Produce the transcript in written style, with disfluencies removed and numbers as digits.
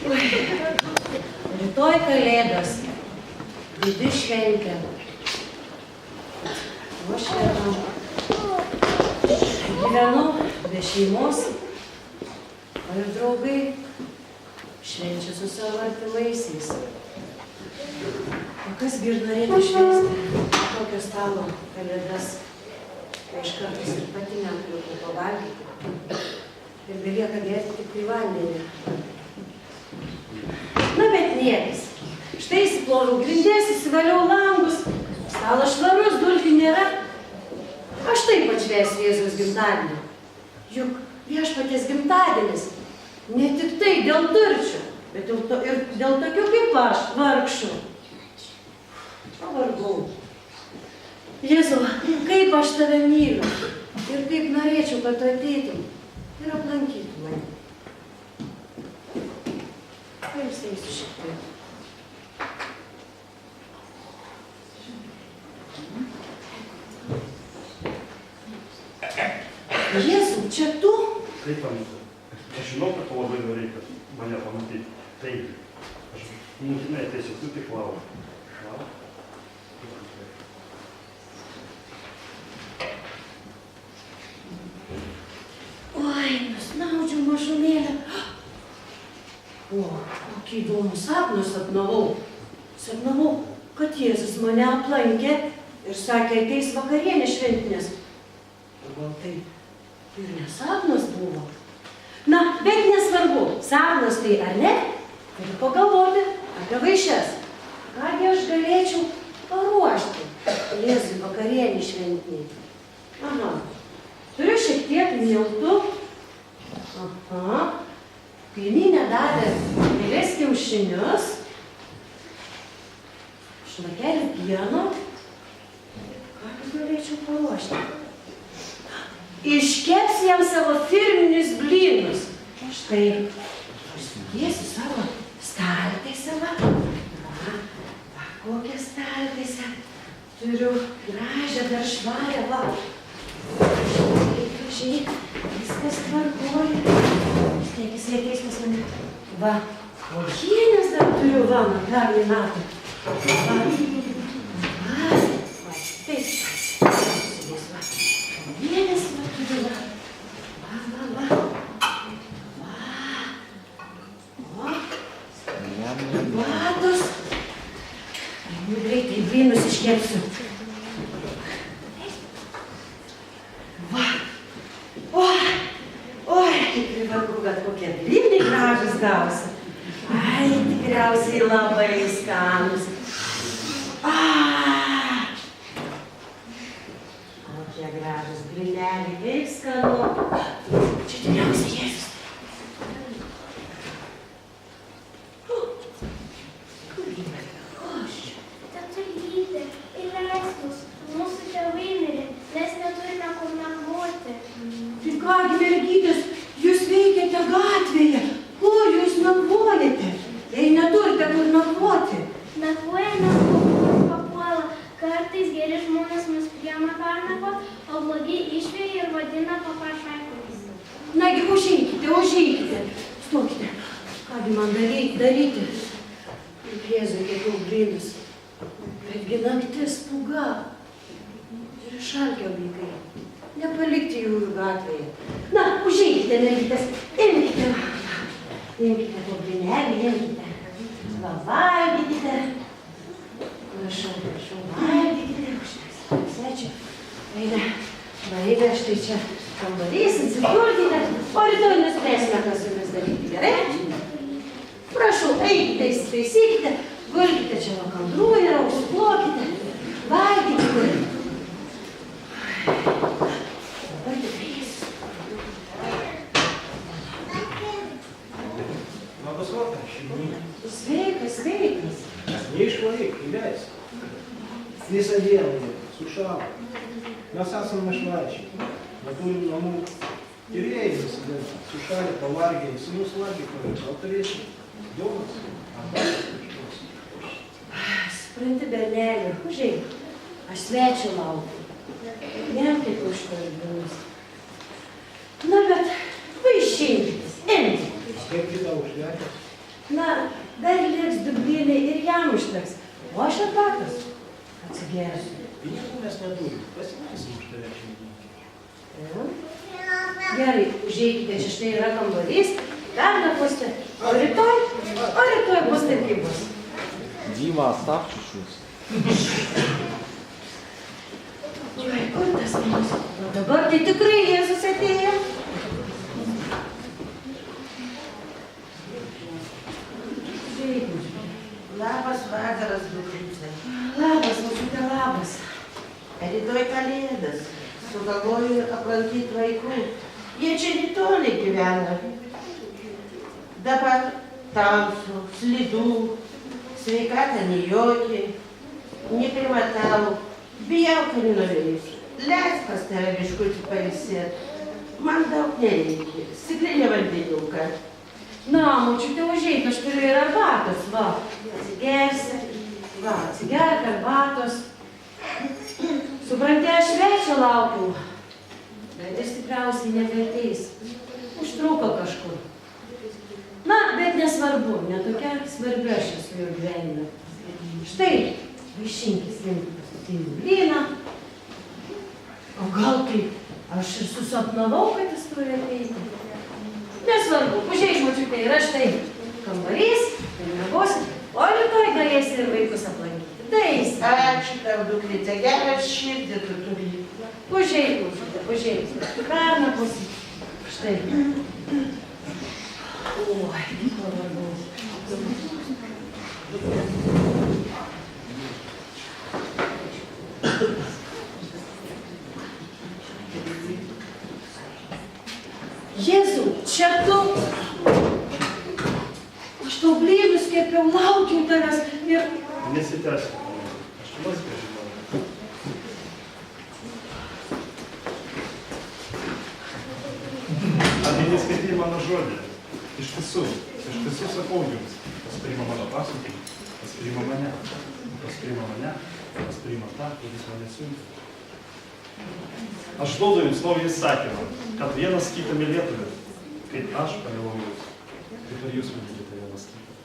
Rytoj kalėdos. Didi šventė. O aš gyvenu be šeimos, o ir draugai švenčia su savo artimaisiais. O kas gi ir norėtų švęsti tokio stalo kalėdas, kai iš kartais ir pati neturiu ko pavalgyti ir belieka gerti tik tai vandenį. Na, bet niekas. Štai įsiploviau grindės, įsivaliau langus, stalas švarus, dulkių nėra. Aš taip atšvęsiu Jėzaus gimtadienį. Juk viešpaties gimtadienis ne tik tai dėl turčių, bet ir dėl tokių kaip aš, vargšų. Pavargau. Jėzau, kaip aš tave myliu ir kaip norėčiau, kad tu ateitum ir aplankytum mane. Pailsėsiu šiek tiek. Jėzau, čia tu? Taip, Anita. Aš žinau, kad tu labai norėjai, kad mane pamatyti. Taip. Aš mintinai tiesiog tu tik laukiu. Oi, nusnaudžiau mažumėlę. O, kokį įdomų sapną sapnavau. Sapnavau, kad Jėzus mane aplankė ir sakė, ateis vakarienė šventinės. O gal tai ir nesapnas buvo? Na, bet nesvarbu, sapnas tai ar ne? Turiu pagalvoti apie vaišes. Kągi aš galėčiau paruošti Jėzui vakarienį šventinį. Aha, turiu šiek tiek miltų. Aha. Kaimynė davė kelias kiaušinius, šlakelį pieno. Ką galėčiau paruošti? Iškeps jam savo firminius blynus. Štai, aš sudėsiu savo staltiesę. Va, kokią staltiesę. Turiu gražią, dar švarę, va. Gražiai, viskas tvarkoja. Jis ateis pas mane. Va, uogienės dar turiu, va, nuo pernai metų. Va, taip, susidės, va. Uogienės va turiu, va. Batus. Jau greitai blynus iškepsiu. Va. Oi, kaip privargu, kad kokie blynai gražus gausi. Ai, tikriausiai labai skanus. Kokie gražus blyneliai, kaip skanu. Čia tikriausiai Jėzus. Tetulytė, įleisk mus, mūsų tėvai mirė, mes neturime kur nakvoti. Tai kągi, mergytės, jūs veikiate gatvėje. Kur jūs nakvojate? Jei neturite kur nakvoti. Nakvojame, kur papuola. Kartais geri žmonės mus priema pernakvot, o blogi išveja ir vadina papašaikomis. Nagi, užeikite. Stokite. Kągi man daryti? Juk Jėzui kepiau blynus. Betgi naktis pūga. Ir išalkę vaikai. Nepalikti jų gatvėje. Na, užeikite, mergytės. Imkite po blynelį, imkite. Va, valgykite. Prašau, valgykite. Svečiu. Eina, štai čia kambarys, atsigulkite. O rytoj nuspręsime, kas su jumis daryti. Gerai? Prašau, eikite, įsitaisykite. Gulkite čia nuo kandrų ir užsiplokite. Valgykite. Labas vakaras, šeimynė. Sveikas. Neišvaryk, įleisk. Visą dieną sušalo. Mes esame našlaičiai. Neturim namų. Tyrėjai visą dieną. Sušalė, pavargė, sūnus valgė, gal turėsi duonos. Supranti, berneli, užeik. Aš svečio laukiu. Nemkite už blynus. Na, bet vaišinkitės, imkite. Kaip kitą uždėkęs? Na, dar liks dublynai ir jam užteks. O aš arbatos atsigersiu. Pinigų mes neturim. Pasimarysim už tave šiandien. Gerai, užeikite, čia štai yra kambarys, pernakvosite, o rytoj bus taip, kaip bus. Дима, оставь чуть-чуть. Oi, kur tas mūsų? O dabar tai tikrai Jėzus atėjo. Labas vakaras, dukrytė. Labas, močiute, labas. Rytoj kalėdas. Sugalvoju aplankyti vaikų. Jie čia netoli gyvena. Dabar tamsu, slidu, sveikata nejokė, neprimatau. Bijau, kad nenorėsiu. Leis pas tave biškutį pailsėt. Man daug nereikia. Stiklinė vandeniuką. Na, močiute, užeik, aš turiu ir arbatos, va. Atsigersi, va, atsigerk arbatos. Supranti, aš svečio laukiau, bet jis tikriausiai nebeateis. Užtruko kažkur. Na, bet nesvarbu, netokia svarbi aš esu jo gyvenime. Štai, vaišinkis rimti paskutinį blyną. O gal kaip aš ir susapnavau, kad jis turi ateiti. Nesvarbu, užeik, močiute, yra štai kambarys, ir miegosi, o rytoj galėsi ir vaikus aplankyti. Daeisi. Ačiū tau, dukrytė, geras širdį tu turi. Užeik, močiute, užeik. Pernakvosi. Štai. Oi, kaip pavargau. Jėzau, čia tu. Aš tau blynus kepiau, laukiau tavęs ir... Nesitęsiu. Aš viską žinau. Ar neskaitai mano žodį? Iš tiesų sakau jums. Kas priima mano pasakymą, kas priima mane. Kas priima mane, kas priima tą, kuris mane siunčia. Aš duodu jums naują įsakymą, kad vienas kitą mylėtumėt, kaip aš pamilau jūs, kaip ir jūs mylite vienas kitą.